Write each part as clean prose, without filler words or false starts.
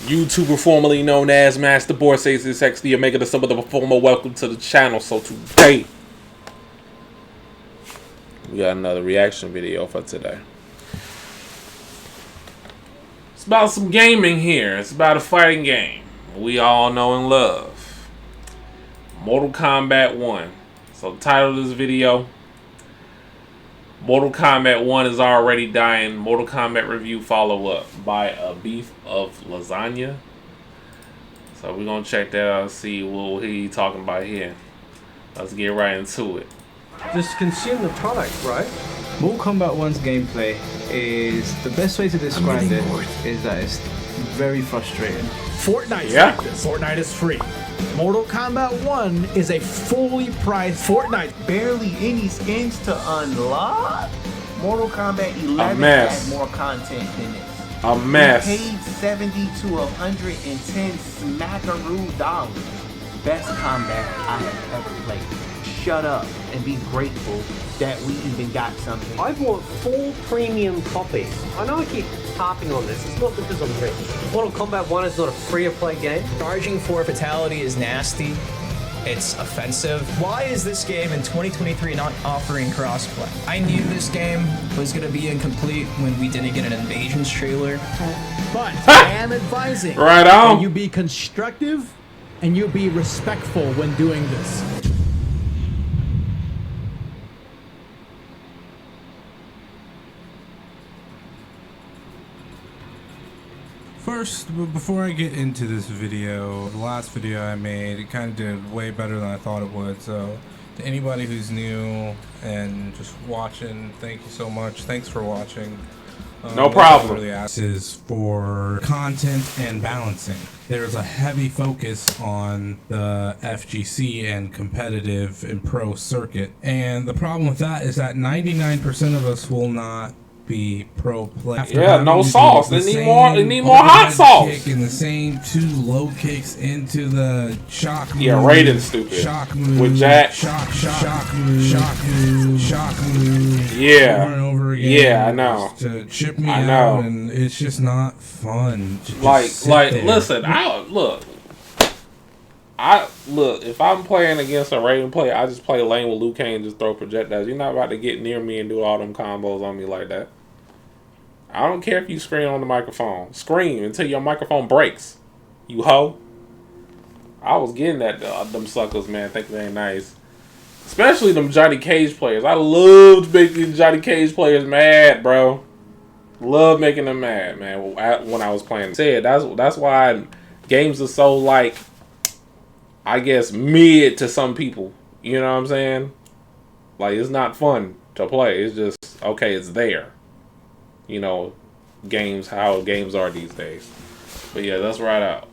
YouTuber formerly known as MasterBoris 86X, the Omega, the Sum of the Performer. Welcome to the channel. So today, we got another reaction video for today. It's about some gaming here. It's about a fighting game we all know and love. Mortal Kombat 1. So the title of this video, Mortal Kombat 1 is already dying. Mortal Kombat Review Follow Up by a beef of lasagna. So we're going to check that out and see what he's talking about here. Let's get right into it. Just consume the product, right? Mortal Kombat 1's gameplay is, the best way to describe it is that it's very frustrating. Fortnite's like this. Fortnite is free. Mortal Kombat 1 is a fully priced Fortnite. Barely any skins to unlock. Mortal Kombat 11 mess. had more content than this. A mess. We paid 70 to 110 smackaroo dollars. Best combat I have ever played. Shut up and be grateful that we even got something. I bought 4 premium copies. I know I keep harping on this. It's not because I'm rich. Mortal Kombat 1 is not a free-to-play game. Charging for fatality is nasty. It's offensive. Why is this game in 2023 not offering crossplay? I knew this game was going to be incomplete when we didn't get an Invasions trailer. But I am advising right on. that you be constructive and you be respectful when doing this. First, before I get into this video, the last video I made, it kind of did way better than I thought it would. So, to anybody who's new and just watching, thank you so much. Thanks for watching. No problem. Really this is for content and balancing. There's a heavy focus on the FGC and competitive and pro circuit. And the problem with that is that 99% of us will not be pro play. Yeah, no sauce. They need more hot sauce. Kick and the same 2 low kicks into the shock move. Yeah, Raiden's stupid. Shock move. With Jack. Shock move. Yeah. Over and over again. Yeah, I know. To chip me out, and it's just not fun. Listen, if I'm playing against a Raiden player, I just play lane with Liu Kang and just throw projectiles. You're not about to get near me and do all them combos on me like that. I don't care if you scream on the microphone. Scream until your microphone breaks. You hoe. I was getting at them suckers, man. Think they ain't nice. Especially them Johnny Cage players. I loved making Johnny Cage players mad, bro. Love making them mad, man. When I was playing. That's why games are so, like, I guess, mid to some people. You know what I'm saying? Like, it's not fun to play. It's just, okay, it's there. You know, how games are these days. But yeah, that's right out.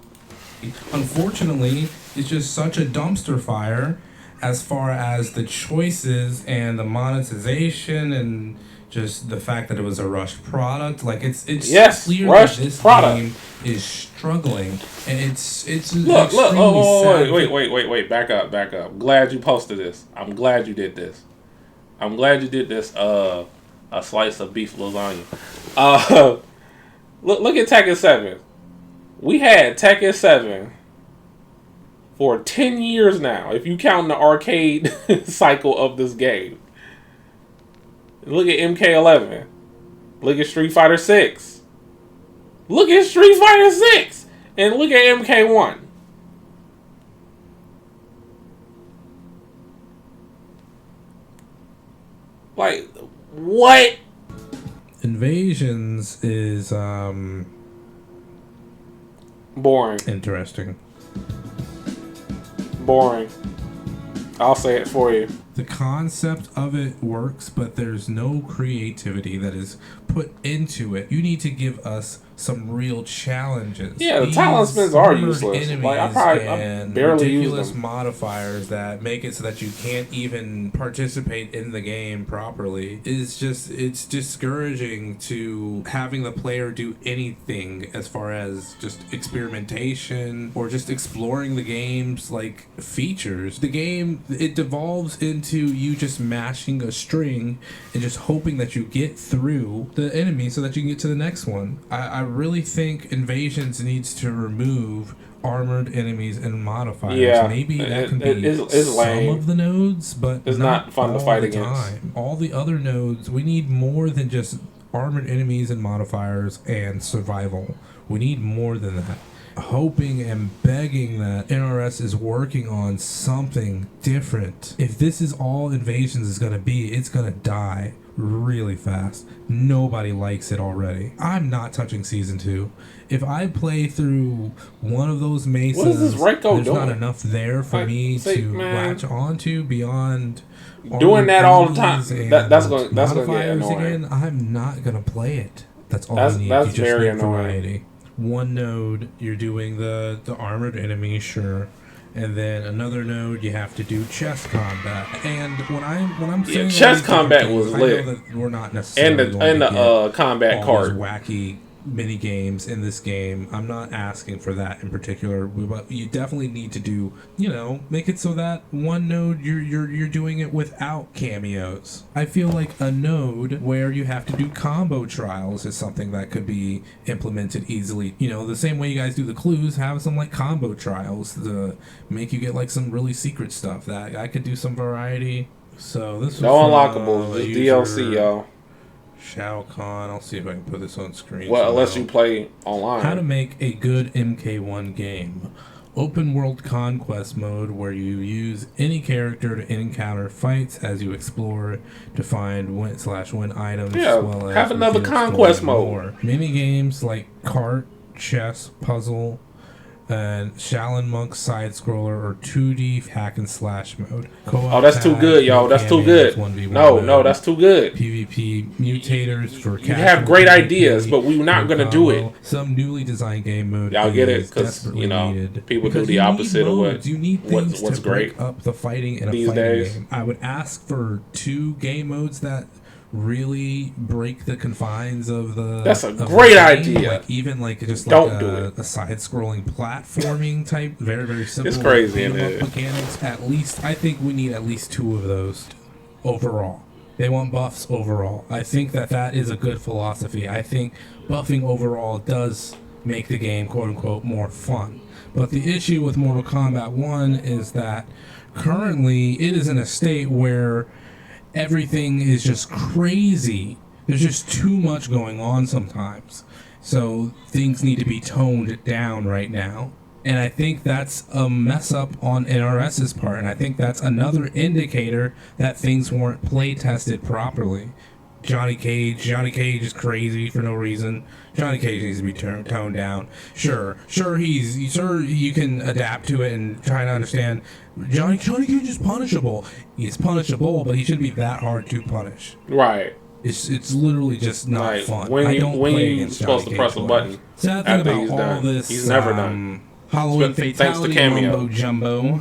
Unfortunately, it's just such a dumpster fire as far as the choices and the monetization and just the fact that it was a rushed product. Like, it's clear that this game is struggling, and it's look. Wait, back up. Glad you posted this. I'm glad you did this. A slice of beef lasagna. Look at Tekken 7. We had Tekken 7 for 10 years now, if you count the arcade cycle of this game. Look at MK11. Look at Street Fighter 6. Look at Street Fighter 6. And look at MK1. Like, what? Invasions is boring. Interesting. Boring. I'll say it for you. The concept of it works, but there's no creativity that is put into it. You need to give us some real challenges. Yeah, the talent spins are useless. Like, I barely use ridiculous them. Modifiers that make it so that you can't even participate in the game properly. It's discouraging to having the player do anything as far as just experimentation or just exploring the game's, like, features. The game, it devolves into into you just mashing a string and just hoping that you get through the enemy so that you can get to the next one. I really think Invasions needs to remove armored enemies and modifiers. Yeah, maybe that can be it's some lame. of the nodes, but It's not fun to all fight the against. time. All the other nodes, we need more than just armored enemies and modifiers and survival. We need more than that. Hoping and begging that NRS is working on something different. If this is all Invasions is going to be, it's going to die really fast. Nobody likes it already. I'm not touching Season 2. If I play through one of those mesas, What is this Reiko there's doing? not enough there for me to latch onto beyond doing that all the time. enemies and That's gonna get modifiers annoying. again. I'm not gonna play it. That's all That's- you need. that's You just very need annoying. variety. One node, you're doing the armored enemy, sure, and then another node, you have to do chess combat. And when I'm saying all chess these combat different was things, lit. I know that we're not And necessarily the going to get combat all card. these wacky mini games in this game. I'm not asking for that in particular, but you definitely need to do, make it so that one node you're doing it without cameos. I feel like a node where you have to do combo trials is something that could be implemented easily. The same way you guys do the clues, have some like combo trials to make you get like some really secret stuff. That I could do some variety. So this was No unlockables, just DLC, yo. Shao Kahn. I'll see if I can put this on screen. Well, unless you play online. How to make a good MK1 game. Open world conquest mode where you use any character to encounter fights as you explore to find win items. Yeah, as well as have another reveal conquest story and mode. more. Mini games like cart, chess, puzzle, and Shaolin Monk side scroller or 2D hack and slash mode. Oh, that's too good, yo. That's too good. No, that's too good. PvP mutators for You have great ideas, but we're not gonna do it. Some newly designed game mode. Y'all get it? is 'Cause, desperately needed. people do Because the you need opposite of modes. You need things what's to break great up the fighting in a these fighting days. game. I would ask for 2 game modes that really break the confines of the. That's a of the great game. idea. Like even like just Don't like do a side-scrolling platforming type, very simple. It's crazy, beat 'em isn't up it? mechanics. At least I think we need at least 2 of those overall. They want buffs overall. I think that is a good philosophy. I think buffing overall does make the game quote-unquote more fun. But the issue with Mortal Kombat 1 is that currently it is in a state where everything is just crazy. There's just too much going on sometimes. So things need to be toned down right now. And I think that's a mess up on NRS's part. And I think that's another indicator that things weren't play tested properly. Johnny Cage is crazy for no reason. Johnny Cage needs to be toned down. Sure, you can adapt to it and try to understand. Johnny Cage is punishable. He's punishable, but he shouldn't be that hard to punish. Right. It's literally just not Like, fun. when I you- don't when play you against supposed Johnny to press Cage a players. button Sad thing after about he's all done. this, He's never done. Halloween Thanks to fatality Cameo. mumbo jumbo.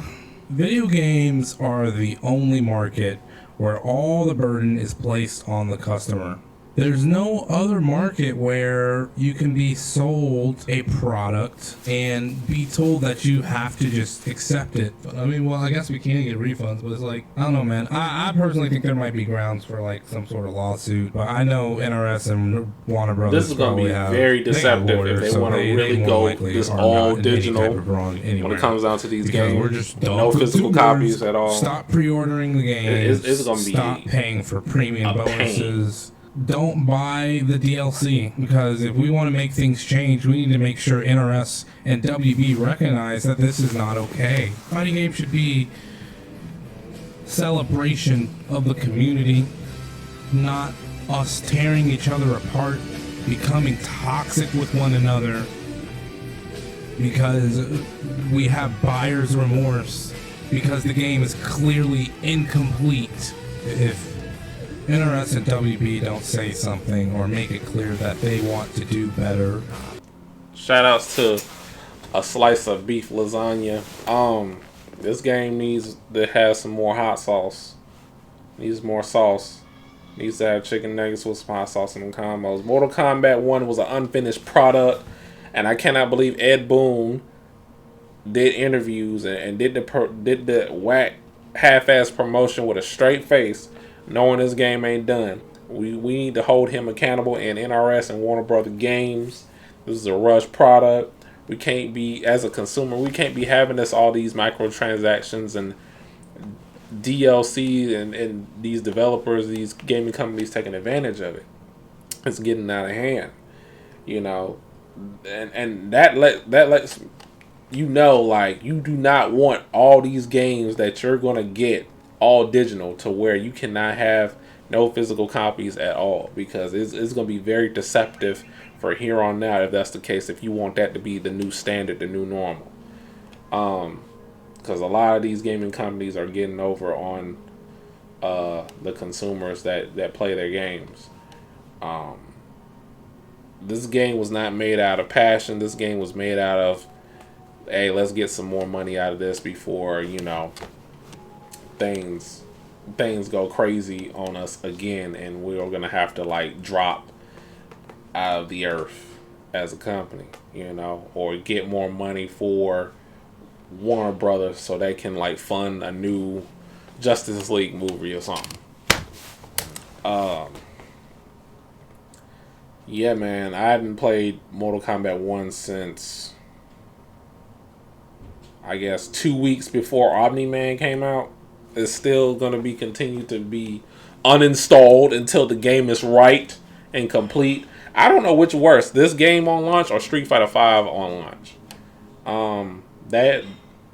Video games are the only market where all the burden is placed on the customer. There's no other market where you can be sold a product and be told that you have to just accept it. I mean, well, I guess we can get refunds, but it's like, I don't know, man. I personally think there might be grounds for like some sort of lawsuit, but I know NRS and Warner Brothers. This is going to be probably have- very they have deceptive lawyers, if they so want to really more go likely this are all not in any digital type of wrong when anywhere. it comes down to these Because games. we're just No dumb physical consumers. copies at all. Stop pre-ordering the games. It's gonna be Stop paying for premium a pain. bonuses. Don't buy the DLC, because if we want to make things change, we need to make sure NRS and WB recognize that this is not okay. Fighting game should be celebration of the community, not us tearing each other apart, becoming toxic with one another because we have buyer's remorse, because the game is clearly incomplete. If NRS and WB don't say something or make it clear that they want to do better. Shout outs to a slice of beef lasagna. This game needs to have some more hot sauce. Needs more sauce. Needs to have chicken nuggets with some hot sauce in them combos. Mortal Kombat 1 was an unfinished product, and I cannot believe Ed Boon did interviews and did the whack half-ass promotion with a straight face, knowing this game ain't done. We need to hold him accountable, and NRS and Warner Brothers Games. This is a rush product. We can't be, as a consumer, we can't be having all these microtransactions and DLC and these developers, these gaming companies taking advantage of it. It's getting out of hand, you know, and that lets you know, like, you do not want all these games that you're gonna get all digital to where you cannot have no physical copies at all, because it's gonna be very deceptive for here on out if that's the case. If you want that to be the new standard, the new normal, because a lot of these gaming companies are getting over on the consumers that play their games. This game was not made out of passion. This game was made out of, hey, let's get some more money out of this before, you know, things go crazy on us again, and we're gonna have to like drop out of the earth as a company, you know, or get more money for Warner Brothers so they can like fund a new Justice League movie or something. Yeah, man, I haven't played Mortal Kombat 1 since, I guess, 2 weeks before Omni-Man came out. It's still going to be continued to be uninstalled until the game is right and complete. I don't know which worse, this game on launch or Street Fighter V on launch.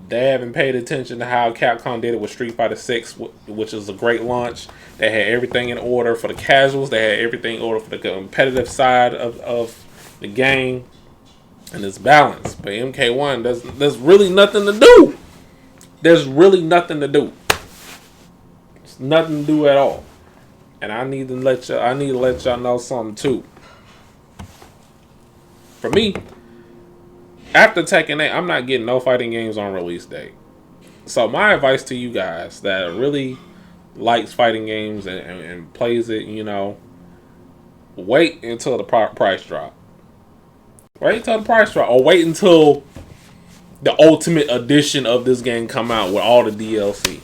They haven't paid attention to how Capcom did it with Street Fighter 6, which is a great launch. They had everything in order for the casuals. They had everything in order for the competitive side of the game, and it's balanced. But MK1, there's really nothing to do. There's really nothing to do. There's nothing to do at all. And I need to let y'all know something too. For me, after Tekken 8, I'm not getting no fighting games on release date. So my advice to you guys that really likes fighting games and plays it, you know, wait until the price drop. Wait until the price drop, or wait until the ultimate edition of this game come out with all the DLC.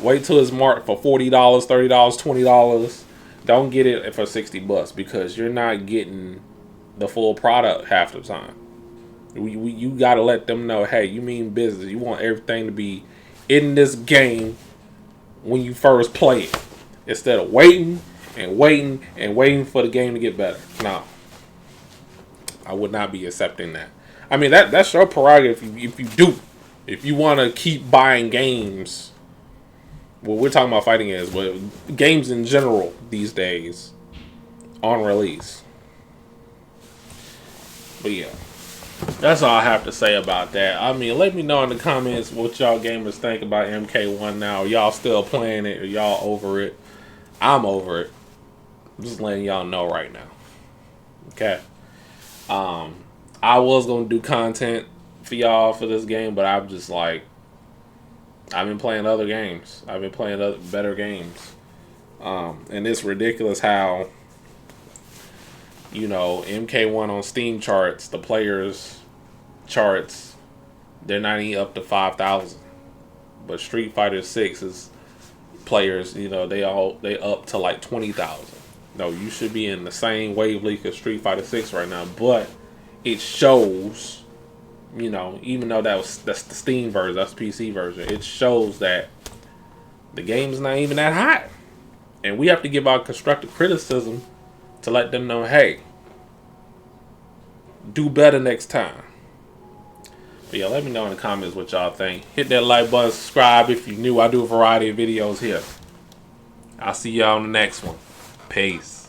Wait till it's marked for $40, $30, $20. Don't get it for $60 because you're not getting the full product half the time. You gotta let them know, hey, you mean business. You want everything to be in this game when you first play it, instead of waiting and waiting and waiting for the game to get better. No, I would not be accepting that. I mean, that's your prerogative if you want to keep buying games. Well, we're talking about fighting games, but games in general these days on release. But yeah, that's all I have to say about that. I mean, let me know in the comments what y'all gamers think about MK1 now. Are y'all still playing it? Are y'all over it? I'm over it. I'm just letting y'all know right now. Okay. I was going to do content for y'all for this game, but I'm just like, I've been playing other games. I've been playing other better games. And it's ridiculous how, you know, MK1 on Steam charts, the players charts, they're not even up to 5,000. But Street Fighter 6's players, you know, they up to like 20,000. No, you should be in the same wavelength as Street Fighter 6 right now, but it shows, you know, even though that's the Steam version, that's the PC version, it shows that the game's not even that hot. And we have to give out constructive criticism to let them know, hey, do better next time. But yeah, let me know in the comments what y'all think. Hit that like button, subscribe if you're new. I do a variety of videos here. I'll see y'all on the next one. Peace.